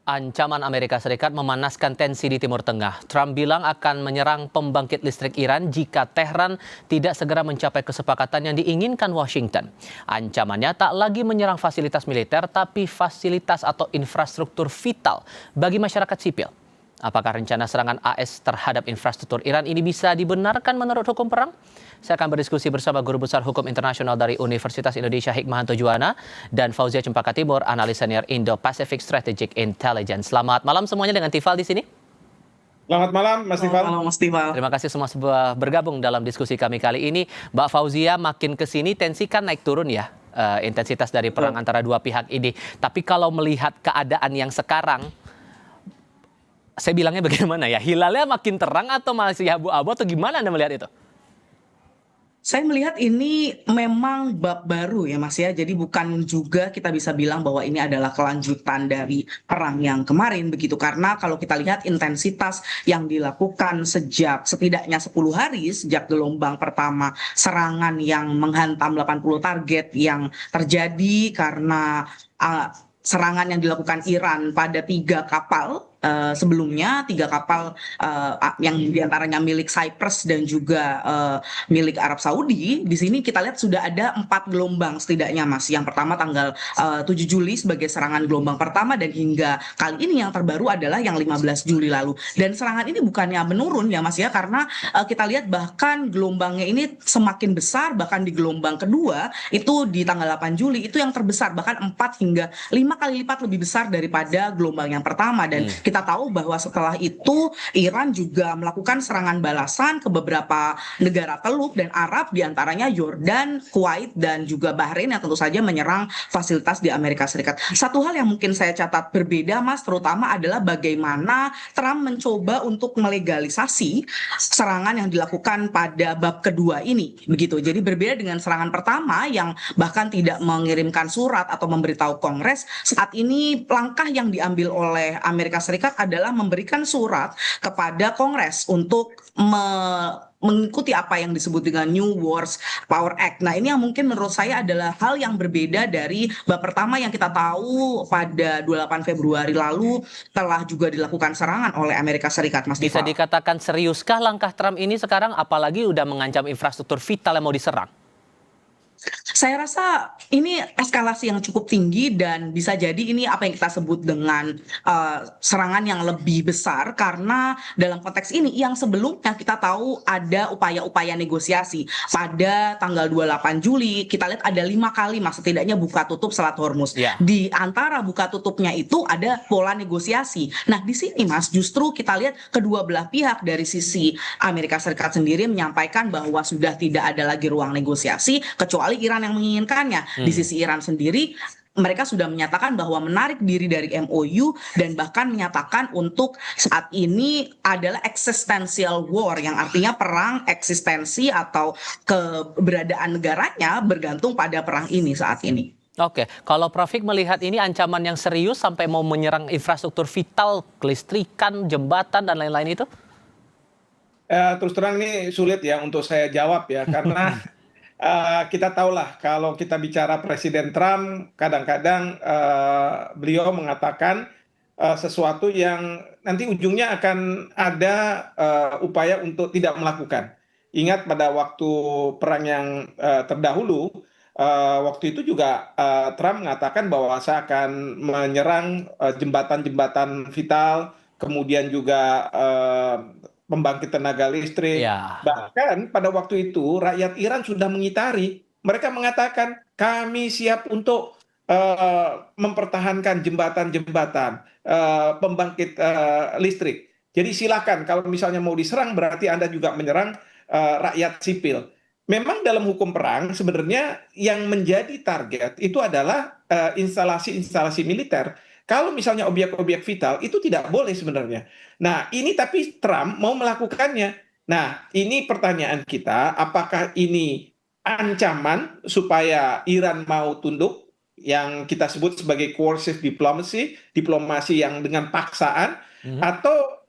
Ancaman Amerika Serikat memanaskan tensi di Timur Tengah. Trump bilang akan menyerang pembangkit listrik Iran jika Tehran tidak segera mencapai kesepakatan yang diinginkan Washington. Ancamannya tak lagi menyerang fasilitas militer, tapi fasilitas atau infrastruktur vital bagi masyarakat sipil. Apakah rencana serangan AS terhadap infrastruktur Iran ini bisa dibenarkan menurut hukum perang? Saya akan berdiskusi bersama Guru Besar Hukum Internasional dari Universitas Indonesia Hikmahanto Juwana dan Fauzia Cempaka Timur, analis senior Indo-Pacific Strategic Intelligence. Selamat malam semuanya dengan Tifal di sini. Selamat malam, Mas Tifal. Halo, Mas Tifal. Terima kasih semua bergabung dalam diskusi kami kali ini. Mbak Fauzia, makin ke sini tensi kan naik turun ya, intensitas dari perang antara dua pihak ini. Tapi kalau melihat keadaan yang sekarang, saya bilangnya bagaimana ya? Hilalnya makin terang atau masih abu-abu atau gimana Anda melihat itu? Saya melihat ini memang bab baru ya Mas ya. Jadi bukan juga kita bisa bilang bahwa ini adalah kelanjutan dari perang yang kemarin begitu. Karena kalau kita lihat intensitas yang dilakukan sejak setidaknya 10 hari sejak gelombang pertama serangan yang menghantam 80 target yang terjadi karena serangan yang dilakukan Iran pada 3 kapal sebelumnya, 3 kapal yang diantaranya milik Cyprus dan juga milik Arab Saudi. Di sini kita lihat sudah ada 4 gelombang setidaknya Mas. Yang pertama tanggal 7 Juli sebagai serangan gelombang pertama, dan hingga kali ini yang terbaru adalah yang 15 Juli lalu. Dan serangan ini bukannya menurun ya Mas ya, karena kita lihat bahkan gelombangnya ini semakin besar, bahkan di gelombang kedua itu di tanggal 8 Juli itu yang terbesar, bahkan 4 hingga 5 kali lipat lebih besar daripada gelombang yang pertama. Dan kita tahu bahwa setelah itu Iran juga melakukan serangan balasan ke beberapa negara Teluk dan Arab, diantaranya Yordan, Kuwait, dan juga Bahrain yang tentu saja menyerang fasilitas di Amerika Serikat. Satu hal yang mungkin saya catat berbeda Mas, terutama adalah bagaimana Trump mencoba untuk melegalisasi serangan yang dilakukan pada bab kedua ini. Begitu. Jadi berbeda dengan serangan pertama yang bahkan tidak mengirimkan surat atau memberitahu Kongres. Saat ini langkah yang diambil oleh Amerika Serikat adalah memberikan surat kepada Kongres untuk mengikuti apa yang disebut dengan New Wars Power Act. Nah, ini yang mungkin menurut saya adalah hal yang berbeda dari bab pertama yang kita tahu pada 28 Februari lalu telah juga dilakukan serangan oleh Amerika Serikat, Mas Bisa Tifal. dikatakan seriuskah langkah Trump ini sekarang, apalagi udah mengancam infrastruktur vital yang mau diserang? Saya rasa ini eskalasi yang cukup tinggi dan bisa jadi ini apa yang kita sebut dengan serangan yang lebih besar, karena dalam konteks ini yang sebelumnya kita tahu ada upaya-upaya negosiasi. Pada tanggal 28 Juli kita lihat ada 5 kali Mas setidaknya buka tutup Selat Hormuz. Ya. Di antara buka tutupnya itu ada pola negosiasi. Nah, di sini Mas justru kita lihat kedua belah pihak, dari sisi Amerika Serikat sendiri menyampaikan bahwa sudah tidak ada lagi ruang negosiasi kecuali Iran yang menginginkannya. Di sisi Iran sendiri mereka sudah menyatakan bahwa menarik diri dari MOU dan bahkan menyatakan untuk saat ini adalah existential war, yang artinya perang eksistensi atau keberadaan negaranya bergantung pada perang ini saat ini. Oke, kalau Prof. melihat ini ancaman yang serius sampai mau menyerang infrastruktur vital, kelistrikan, jembatan, dan lain-lain itu? Terus terang ini sulit ya untuk saya jawab ya, karena kita tahulah kalau kita bicara Presiden Trump, kadang-kadang beliau mengatakan sesuatu yang nanti ujungnya akan ada upaya untuk tidak melakukan. Ingat pada waktu perang yang terdahulu, waktu itu juga Trump mengatakan bahwa saya akan menyerang jembatan-jembatan vital, kemudian juga pembangkit tenaga listrik. Ya. Bahkan pada waktu itu rakyat Iran sudah mengitari. Mereka mengatakan kami siap untuk mempertahankan jembatan-jembatan, pembangkit listrik. Jadi silakan, kalau misalnya mau diserang berarti Anda juga menyerang rakyat sipil. Memang dalam hukum perang sebenarnya yang menjadi target itu adalah instalasi-instalasi militer. Kalau misalnya objek-objek vital itu tidak boleh sebenarnya. Nah, ini tapi Trump mau melakukannya. Nah, ini pertanyaan kita, apakah ini ancaman supaya Iran mau tunduk, yang kita sebut sebagai coercive diplomacy, diplomasi yang dengan paksaan, atau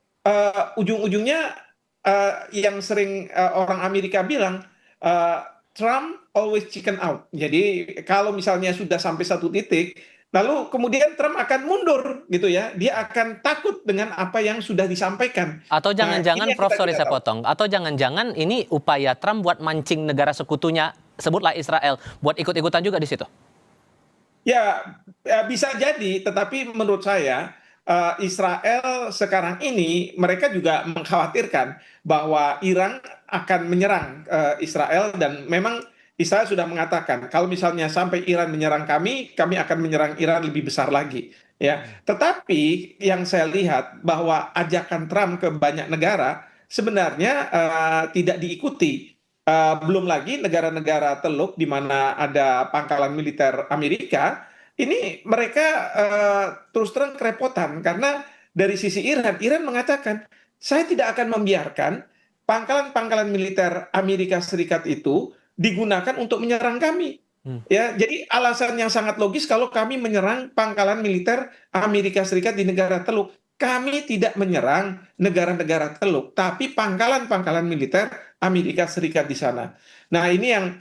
ujung-ujungnya yang sering orang Amerika bilang, Trump always chicken out. Jadi kalau misalnya sudah sampai satu titik, lalu kemudian Trump akan mundur gitu ya. Dia akan takut dengan apa yang sudah disampaikan. Atau Nah, ini jangan-jangan, yang Prof, kita sorry tidak saya tahu. potong. Atau jangan-jangan ini upaya Trump buat mancing negara sekutunya, sebutlah Israel, buat ikut-ikutan juga di situ. Ya, bisa jadi, tetapi menurut saya Israel sekarang ini mereka juga mengkhawatirkan bahwa Iran akan menyerang Israel, dan memang Israel sudah mengatakan kalau misalnya sampai Iran menyerang kami akan menyerang Iran lebih besar lagi. Ya, tetapi yang saya lihat bahwa ajakan Trump ke banyak negara sebenarnya tidak diikuti. Belum lagi negara-negara Teluk di mana ada pangkalan militer Amerika, ini mereka terus terang kerepotan karena dari sisi Iran, Iran mengatakan saya tidak akan membiarkan pangkalan-pangkalan militer Amerika Serikat itu digunakan untuk menyerang kami. Hmm. Ya, jadi alasan yang sangat logis kalau kami menyerang pangkalan militer Amerika Serikat di negara Teluk. Kami tidak menyerang negara-negara Teluk, tapi pangkalan-pangkalan militer Amerika Serikat di sana. Nah, ini yang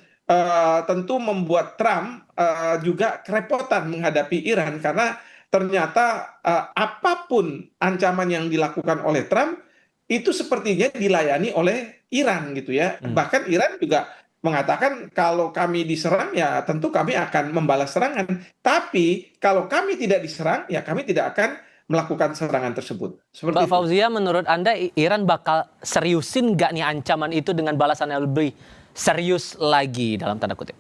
tentu membuat Trump juga kerepotan menghadapi Iran karena ternyata apapun ancaman yang dilakukan oleh Trump itu sepertinya dilayani oleh Iran gitu ya. Bahkan Iran juga mengatakan kalau kami diserang ya tentu kami akan membalas serangan. Tapi kalau kami tidak diserang ya kami tidak akan melakukan serangan tersebut. Seperti Mbak itu. Fauzia, menurut Anda Iran bakal seriusin nggak nih ancaman itu dengan balasan yang lebih serius lagi dalam tanda kutip?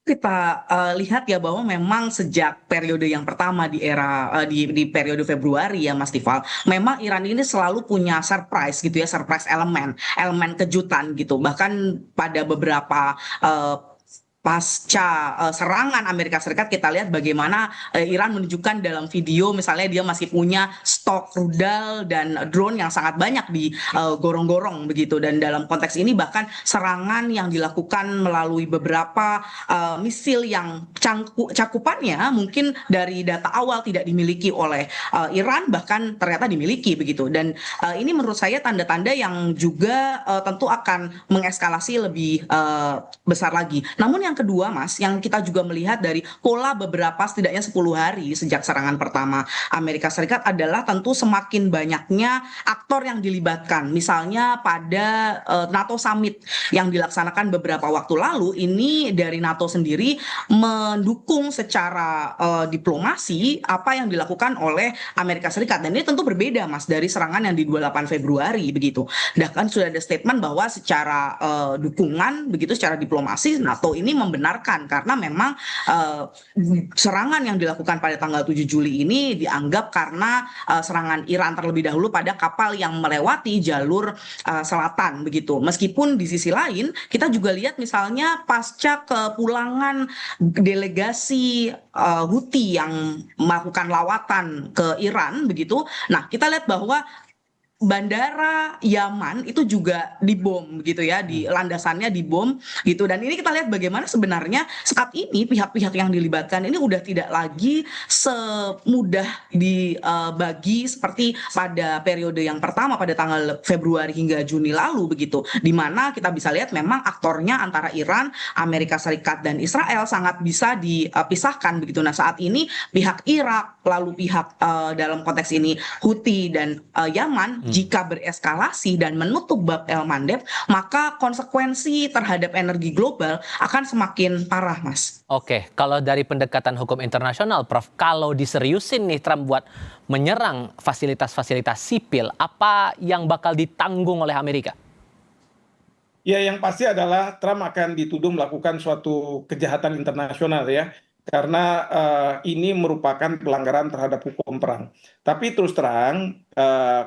Kita lihat ya bahwa memang sejak periode yang pertama di era di periode Februari ya Mas Tifal, memang Iran ini selalu punya surprise gitu ya, surprise elemen, elemen kejutan gitu. Bahkan pada beberapa pasca serangan Amerika Serikat kita lihat bagaimana Iran menunjukkan dalam video misalnya dia masih punya stok rudal dan drone yang sangat banyak di gorong-gorong begitu, dan dalam konteks ini bahkan serangan yang dilakukan melalui beberapa misil yang cakupannya mungkin dari data awal tidak dimiliki oleh Iran bahkan ternyata dimiliki begitu, dan ini menurut saya tanda-tanda yang juga tentu akan mengeskalasi lebih besar lagi. Namun yang kedua Mas, yang kita juga melihat dari pola beberapa setidaknya 10 hari sejak serangan pertama Amerika Serikat adalah tentu semakin banyaknya aktor yang dilibatkan. Misalnya pada NATO Summit yang dilaksanakan beberapa waktu lalu, ini dari NATO sendiri mendukung secara diplomasi apa yang dilakukan oleh Amerika Serikat, dan ini tentu berbeda Mas dari serangan yang di 28 Februari begitu. Bahkan sudah ada statement bahwa secara dukungan begitu secara diplomasi NATO ini membenarkan karena memang serangan yang dilakukan pada tanggal 7 Juli ini dianggap karena serangan Iran terlebih dahulu pada kapal yang melewati jalur selatan begitu. Meskipun di sisi lain kita juga lihat misalnya pasca kepulangan delegasi Houthi yang melakukan lawatan ke Iran begitu. Nah, kita lihat bahwa bandara Yaman itu juga dibom gitu ya, di landasannya dibom gitu, dan ini kita lihat bagaimana sebenarnya saat ini pihak-pihak yang dilibatkan ini udah tidak lagi semudah dibagi seperti pada periode yang pertama pada tanggal Februari hingga Juni lalu begitu, di mana kita bisa lihat memang aktornya antara Iran, Amerika Serikat dan Israel sangat bisa dipisahkan begitu. Nah, saat ini pihak Irak lalu pihak dalam konteks ini Houthi dan Yaman jika bereskalasi dan menutup bab El Mandeb, maka konsekuensi terhadap energi global akan semakin parah, Mas. Oke, kalau dari pendekatan hukum internasional, Prof, kalau diseriusin nih Trump buat menyerang fasilitas-fasilitas sipil, apa yang bakal ditanggung oleh Amerika? Ya, yang pasti adalah Trump akan dituduh melakukan suatu kejahatan internasional ya, karena ini merupakan pelanggaran terhadap hukum perang. Tapi terus terang,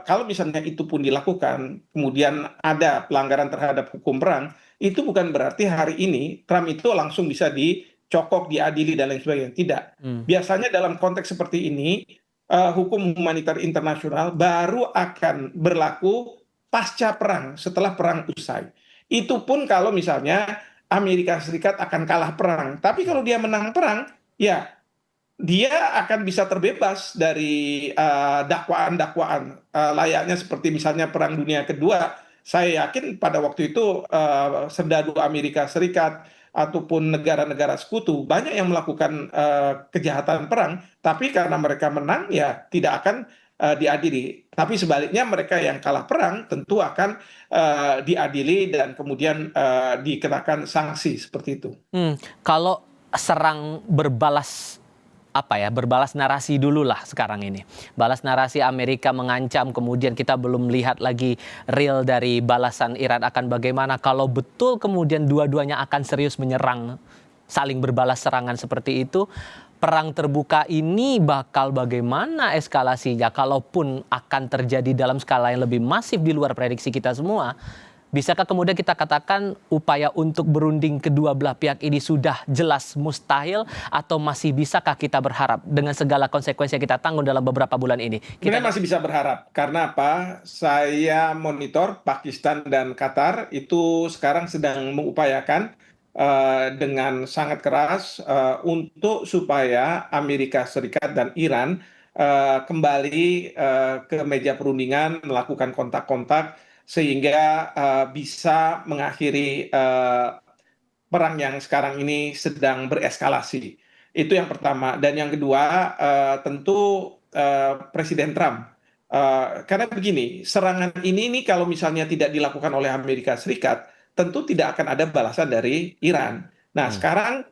kalau misalnya itu pun dilakukan, kemudian ada pelanggaran terhadap hukum perang, itu bukan berarti hari ini Trump itu langsung bisa dicokok, diadili, dan lain sebagainya. Tidak. Biasanya dalam konteks seperti ini, hukum humanitar internasional baru akan berlaku pasca perang, setelah perang usai. Itu pun kalau misalnya Amerika Serikat akan kalah perang. Tapi kalau dia menang perang, ya dia akan bisa terbebas dari dakwaan-dakwaan layaknya seperti misalnya Perang Dunia Kedua. Saya yakin pada waktu itu serdadu Amerika Serikat, ataupun negara-negara sekutu, banyak yang melakukan kejahatan perang, tapi karena mereka menang ya tidak akan diadili. Tapi sebaliknya mereka yang kalah perang tentu akan diadili dan kemudian dikenakan sanksi seperti itu. Kalau serang berbalas berbalas narasi dulu lah sekarang ini. Balas narasi Amerika mengancam, kemudian kita belum lihat lagi real dari balasan Iran akan bagaimana. Kalau betul kemudian dua-duanya akan serius menyerang, saling berbalas serangan seperti itu, perang terbuka ini bakal bagaimana eskalasinya? Kalaupun akan terjadi dalam skala yang lebih masif di luar prediksi kita semua, bisakah kemudian kita katakan upaya untuk berunding kedua belah pihak ini sudah jelas mustahil, atau masih bisakah kita berharap dengan segala konsekuensi yang kita tanggung dalam beberapa bulan ini? Kita masih bisa berharap. Karena apa? Saya monitor Pakistan dan Qatar itu sekarang sedang mengupayakan dengan sangat keras untuk supaya Amerika Serikat dan Iran kembali ke meja perundingan, melakukan kontak-kontak sehingga bisa mengakhiri perang yang sekarang ini sedang bereskalasi. Itu yang pertama. Dan yang kedua, tentu Presiden Trump. Karena begini, serangan ini kalau misalnya tidak dilakukan oleh Amerika Serikat, tentu tidak akan ada balasan dari Iran. Nah, sekarang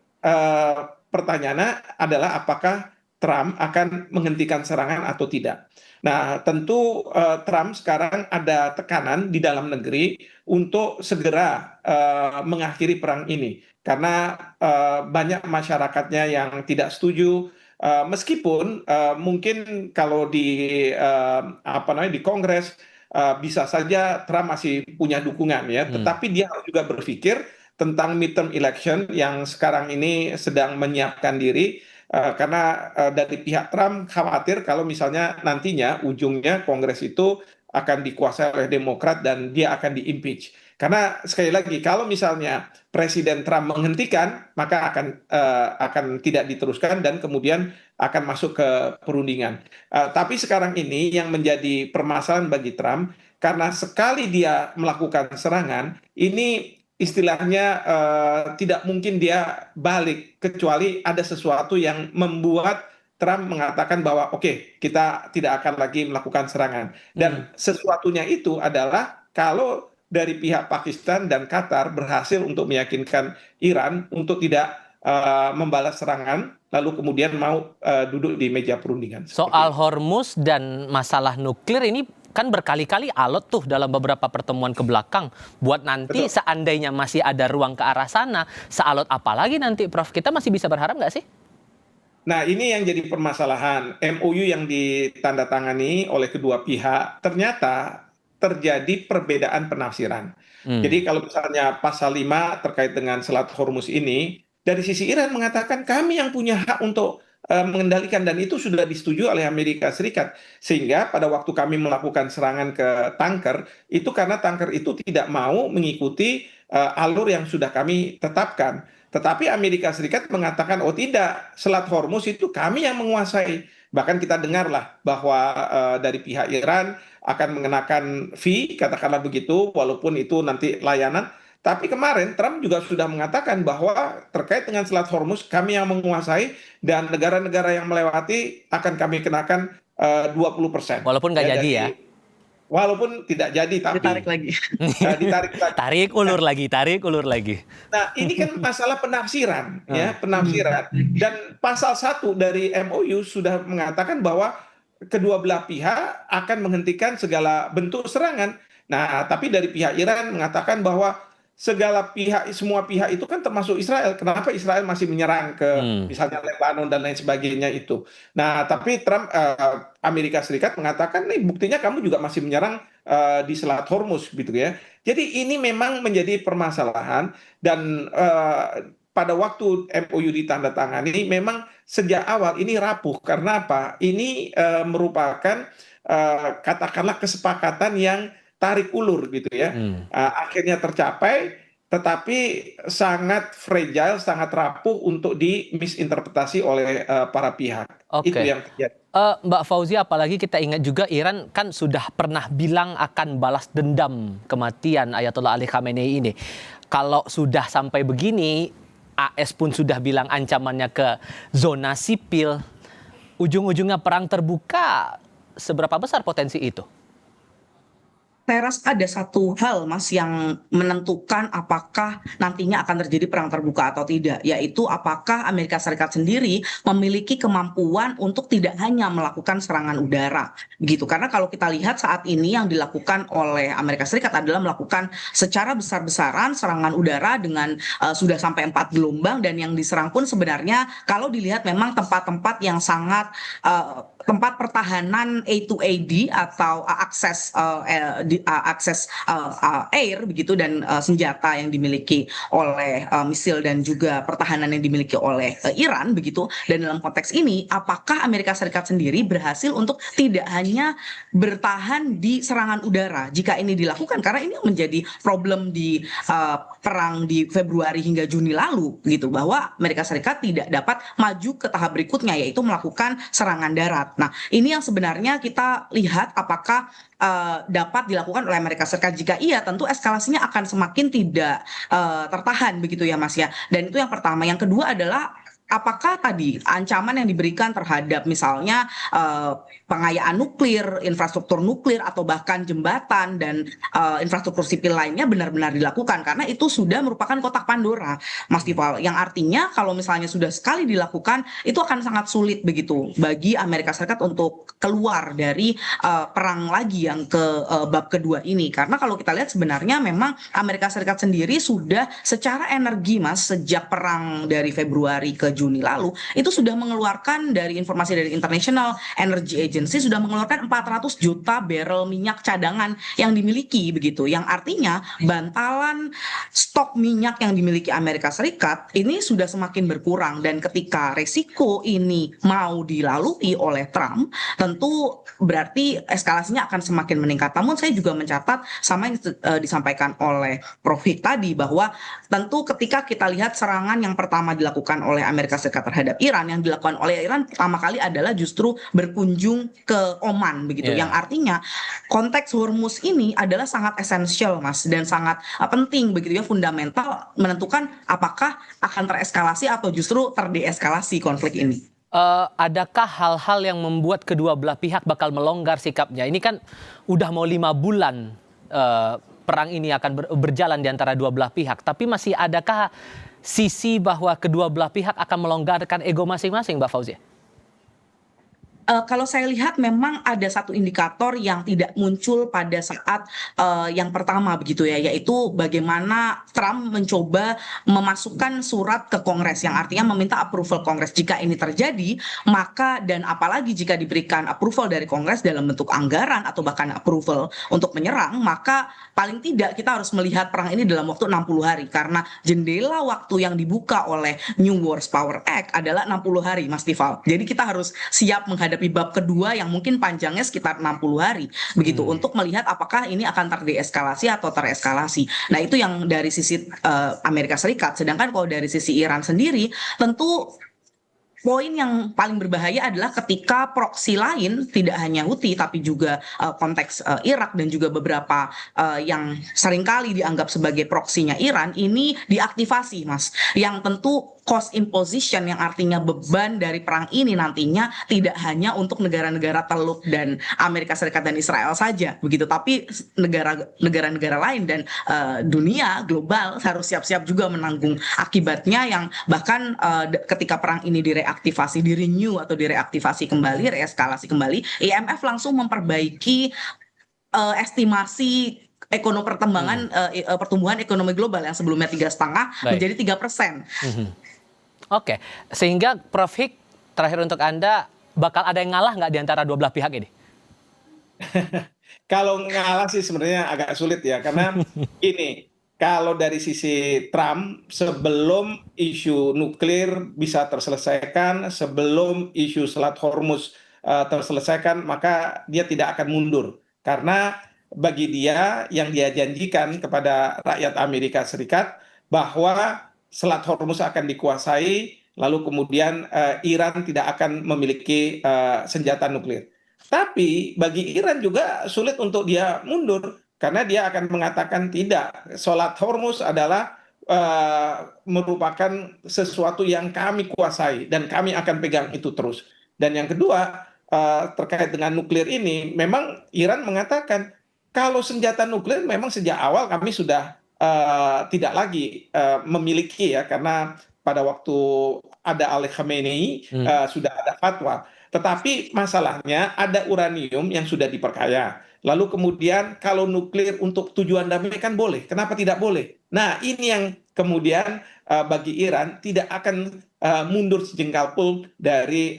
pertanyaannya adalah apakah Trump akan menghentikan serangan atau tidak. Nah, tentu Trump sekarang ada tekanan di dalam negeri untuk segera mengakhiri perang ini. Karena banyak masyarakatnya yang tidak setuju, meskipun mungkin kalau di Kongres bisa saja Trump masih punya dukungan ya, tetapi dia harus juga berpikir tentang midterm election yang sekarang ini sedang menyiapkan diri, karena dari pihak Trump khawatir kalau misalnya nantinya ujungnya Kongres itu akan dikuasai oleh Demokrat dan dia akan di-impeach. Karena sekali lagi kalau misalnya Presiden Trump menghentikan, maka akan tidak diteruskan dan kemudian akan masuk ke perundingan. Tapi sekarang ini yang menjadi permasalahan bagi Trump, karena sekali dia melakukan serangan, ini istilahnya tidak mungkin dia balik, kecuali ada sesuatu yang membuat Trump mengatakan bahwa oke, kita tidak akan lagi melakukan serangan. Dan sesuatunya itu adalah kalau dari pihak Pakistan dan Qatar berhasil untuk meyakinkan Iran untuk tidak membalas serangan, lalu kemudian mau duduk di meja perundingan. Soal Hormuz dan masalah nuklir ini kan berkali-kali alot tuh dalam beberapa pertemuan ke belakang. Buat nanti seandainya masih ada ruang ke arah sana, sealot apa lagi nanti, Prof? Kita masih bisa berharap nggak sih? Nah, ini yang jadi permasalahan. MOU yang ditandatangani oleh kedua pihak ternyata terjadi perbedaan penafsiran. Jadi kalau misalnya pasal 5 terkait dengan Selat Hormuz ini, dari sisi Iran mengatakan kami yang punya hak untuk mengendalikan, dan itu sudah disetujui oleh Amerika Serikat. Sehingga pada waktu kami melakukan serangan ke tanker, itu karena tanker itu tidak mau mengikuti alur yang sudah kami tetapkan. Tetapi Amerika Serikat mengatakan, oh tidak, Selat Hormuz itu kami yang menguasai. Bahkan kita dengarlah bahwa dari pihak Iran akan mengenakan fee, katakanlah begitu, walaupun itu nanti layanan. Tapi kemarin Trump juga sudah mengatakan bahwa terkait dengan Selat Hormuz kami yang menguasai dan negara-negara yang melewati akan kami kenakan 20%. Walaupun nggak jadi ya. Walaupun tidak jadi, tapi Ditarik lagi. ditarik lagi. Tarik ulur lagi. Nah, ini kan masalah penafsiran, ya, penafsiran. Dan pasal 1 dari MOU sudah mengatakan bahwa kedua belah pihak akan menghentikan segala bentuk serangan. Nah, tapi dari pihak Iran mengatakan bahwa semua pihak itu kan termasuk Israel. Kenapa Israel masih menyerang ke misalnya Lebanon dan lain sebagainya itu. Nah, tapi Amerika Serikat mengatakan, nih buktinya kamu juga masih menyerang di Selat Hormuz gitu ya. Jadi ini memang menjadi permasalahan, dan pada waktu MOU ditandatangani memang sejak awal ini rapuh. Karena apa? Ini merupakan katakanlah kesepakatan yang tarik ulur gitu ya. Akhirnya tercapai, tetapi sangat fragile, sangat rapuh untuk dimisinterpretasi oleh para pihak. Itu yang terjadi. Mbak Fauzi, apalagi kita ingat juga Iran kan sudah pernah bilang akan balas dendam kematian Ayatollah Ali Khamenei ini. Kalau sudah sampai begini, AS pun sudah bilang ancamannya ke zona sipil. Ujung-ujungnya perang terbuka, seberapa besar potensi itu? Saya rasa ada satu hal, Mas, yang menentukan apakah nantinya akan terjadi perang terbuka atau tidak, yaitu apakah Amerika Serikat sendiri memiliki kemampuan untuk tidak hanya melakukan serangan udara, begitu. Karena kalau kita lihat saat ini yang dilakukan oleh Amerika Serikat adalah melakukan secara besar-besaran serangan udara dengan sudah sampai 4 gelombang, dan yang diserang pun sebenarnya kalau dilihat memang tempat-tempat yang sangat tempat pertahanan A2AD atau akses air begitu, dan senjata yang dimiliki oleh misil dan juga pertahanan yang dimiliki oleh Iran begitu. Dan dalam konteks ini, apakah Amerika Serikat sendiri berhasil untuk tidak hanya bertahan di serangan udara jika ini dilakukan, karena ini menjadi problem di perang di Februari hingga Juni lalu gitu, bahwa Amerika Serikat tidak dapat maju ke tahap berikutnya, yaitu melakukan serangan darat. Nah, ini yang sebenarnya kita lihat apakah dapat dilakukan oleh Amerika Serikat. Jika iya, tentu eskalasinya akan semakin tidak tertahan begitu ya, Mas ya. Dan itu yang pertama. Yang kedua adalah apakah tadi ancaman yang diberikan terhadap misalnya pengayaan nuklir, infrastruktur nuklir, atau bahkan jembatan dan infrastruktur sipil lainnya benar-benar dilakukan, karena itu sudah merupakan kotak Pandora, Mas Tifal, yang artinya kalau misalnya sudah sekali dilakukan itu akan sangat sulit begitu bagi Amerika Serikat untuk keluar dari perang lagi yang ke bab kedua ini. Karena kalau kita lihat sebenarnya memang Amerika Serikat sendiri sudah secara energi, Mas, sejak perang dari Februari ke Juni lalu itu sudah mengeluarkan, dari informasi dari International Energy Agency, sudah mengeluarkan 400 juta barrel minyak cadangan yang dimiliki begitu, yang artinya bantalan stok minyak yang dimiliki Amerika Serikat ini sudah semakin berkurang. Dan ketika resiko ini mau dilalui oleh Trump, tentu berarti eskalasinya akan semakin meningkat. Namun saya juga mencatat sama yang disampaikan oleh Prof. Hik tadi, bahwa tentu ketika kita lihat serangan yang pertama dilakukan oleh Amerika Serikat terhadap Iran, yang dilakukan oleh Iran pertama kali adalah justru berkunjung ke Oman begitu, yang artinya konteks Hormuz ini adalah sangat esensial, Mas, dan sangat penting begitu ya, fundamental menentukan apakah akan tereskalasi atau justru terdeeskalasi konflik ini. Adakah hal-hal yang membuat kedua belah pihak bakal melonggar sikapnya? Ini kan udah mau 5 bulan perang ini akan berjalan di antara dua belah pihak, tapi masih adakah sisi bahwa kedua belah pihak akan melonggarkan ego masing-masing, Mbak Fauzia? Kalau saya lihat memang ada satu indikator yang tidak muncul pada saat yang pertama begitu ya, yaitu bagaimana Trump mencoba memasukkan surat ke Kongres, yang artinya meminta approval Kongres. Jika ini terjadi, maka, dan apalagi jika diberikan approval dari Kongres dalam bentuk anggaran atau bahkan approval untuk menyerang, maka paling tidak kita harus melihat perang ini dalam waktu 60 hari, karena jendela waktu yang dibuka oleh New Wars Power Act adalah 60 hari, Mas Tifal. Jadi kita harus siap menghadapi bab kedua yang mungkin panjangnya sekitar 60 hari begitu, untuk melihat apakah ini akan terdeeskalasi atau tereskalasi. Nah, itu yang dari sisi Amerika Serikat. Sedangkan kalau dari sisi Iran sendiri, tentu poin yang paling berbahaya adalah ketika proksi lain, tidak hanya Houthi tapi juga konteks Irak dan juga beberapa yang seringkali dianggap sebagai proksinya Iran ini diaktifasi, Mas. Yang tentu cost imposition, yang artinya beban dari perang ini nantinya tidak hanya untuk negara-negara Teluk dan Amerika Serikat dan Israel saja begitu, tapi negara-negara lain dan dunia global harus siap-siap juga menanggung akibatnya, yang bahkan ketika perang ini direaktivasi, di-renew atau direaktivasi kembali, reeskalasi kembali, IMF langsung memperbaiki estimasi pertumbuhan ekonomi global yang sebelumnya 3,5 menjadi 3%. Oke, sehingga Prof. Hik, terakhir untuk Anda, bakal ada yang ngalah nggak di antara dua belah pihak ini? Kalau ngalah sih sebenarnya agak sulit ya, karena ini kalau dari sisi Trump, sebelum isu nuklir bisa terselesaikan, sebelum isu Selat Hormuz terselesaikan, maka dia tidak akan mundur. Karena bagi dia, yang dia janjikan kepada rakyat Amerika Serikat bahwa Selat Hormuz akan dikuasai, lalu kemudian Iran tidak akan memiliki senjata nuklir. Tapi bagi Iran juga sulit untuk dia mundur, karena dia akan mengatakan tidak, Selat Hormuz adalah merupakan sesuatu yang kami kuasai dan kami akan pegang itu terus. Dan yang kedua, terkait dengan nuklir ini, memang Iran mengatakan kalau senjata nuklir memang sejak awal kami sudah tidak lagi memiliki ya, karena pada waktu ada Ali Khamenei sudah ada fatwa. Tetapi masalahnya ada uranium yang sudah diperkaya. Lalu kemudian kalau nuklir untuk tujuan damai kan boleh, kenapa tidak boleh? Nah, ini yang kemudian bagi Iran tidak akan mundur sejengkal pun dari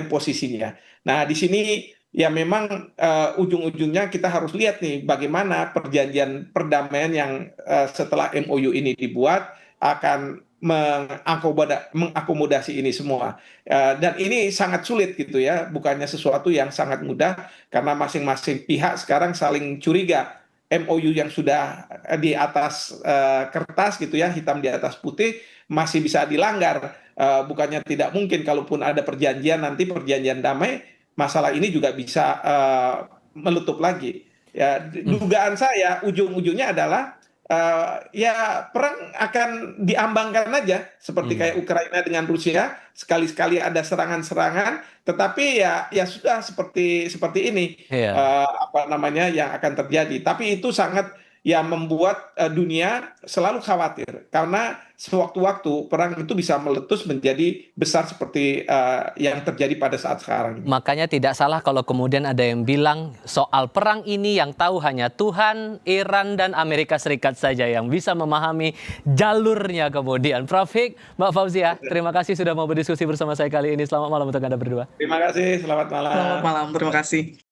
posisinya. Nah, di sini ya memang ujung-ujungnya kita harus lihat nih bagaimana perjanjian perdamaian yang setelah MOU ini dibuat akan mengakomodasi ini semua. Dan ini sangat sulit gitu ya, bukannya sesuatu yang sangat mudah karena masing-masing pihak sekarang saling curiga. MOU yang sudah di atas kertas gitu ya, hitam di atas putih masih bisa dilanggar. Bukannya tidak mungkin kalaupun ada perjanjian, nanti perjanjian damai, masalah ini juga bisa meletup lagi. Ya, dugaan saya ujung-ujungnya adalah ya perang akan diambangkan aja seperti kayak Ukraina dengan Rusia, sekali-sekali ada serangan-serangan, tetapi ya sudah seperti ini Iya. yang akan terjadi. Tapi itu sangat ya membuat dunia selalu khawatir karena sewaktu-waktu perang itu bisa meletus menjadi besar seperti yang terjadi pada saat sekarang ini. Makanya tidak salah kalau kemudian ada yang bilang soal perang ini yang tahu hanya Tuhan, Iran, dan Amerika Serikat saja yang bisa memahami jalurnya kemudian. Prof. Hik, Mbak Fauzia, terima kasih sudah mau berdiskusi bersama saya kali ini. Selamat malam untuk Anda berdua. Terima kasih, selamat malam. Selamat malam, terima kasih.